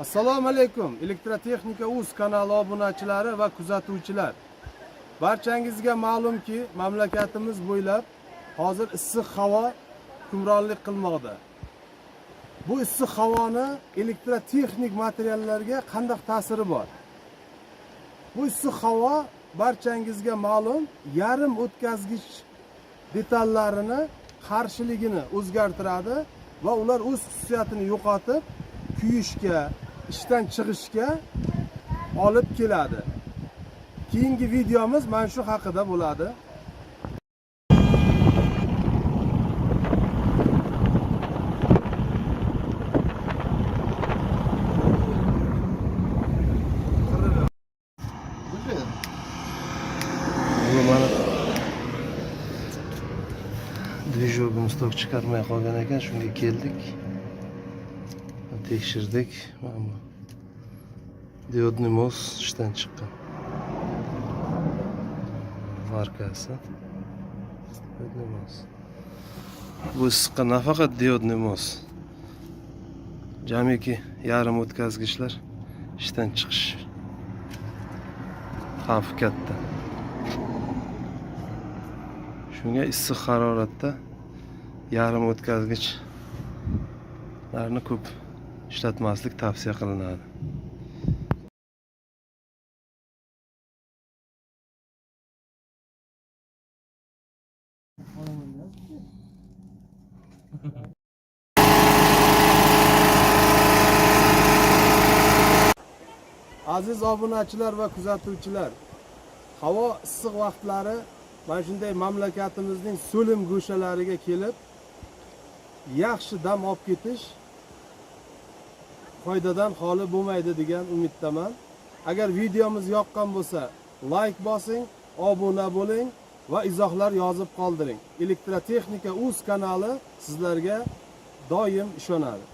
Assalomu alaykum. Elektrotexnika uz kanali obunachilari va kuzatuvchilar. Barchangizga ma'lumki, mamlakatimiz bo'ylab hozir issiq havo hukmronlik qilmoqda. Bu issiq havoni elektrotexnik materiallarga qanday ta'siri bor? Bu issiq havo barchangizga ma'lum, yarim o'tkazgich detallarini qarshiligini o'zgartiradi va ular o'z xususiyatini yo'qotib, kuyishga, ishdan chiqishga olib keladi. Keyingi videomiz mana shu haqida bo'ladi. Dvijogimiz tok chiqarmay qolgan ekan, shunga keldik. Tekshirdik. Mana bu diodli mos ishdan chiqqan. Markasi. Diodli mos. Bu issiqqa nafaqat diodli mos. Jamiki yarim o'tkazgichlar ishdan chiqish xavfi katta. Shunga issiq haroratda yarim o'tkazgichlarni ko'p ishlatmaslik tavsiya qilinadi. Aziz obunachilar va kuzatuvchilar, havo issiq vaqtlari mana shunday mamlakatimizning so'lim go'shalariga kelib, yaxshi dam olib ketish foydadan xoli bo'lmaydi degan umiddaman. Agar videomiz yoqqan bo'lsa, like bosing, obuna bo'ling va izohlar yozib qoldiring. Elektrotexnika uz kanali sizlarga doim ishonadi.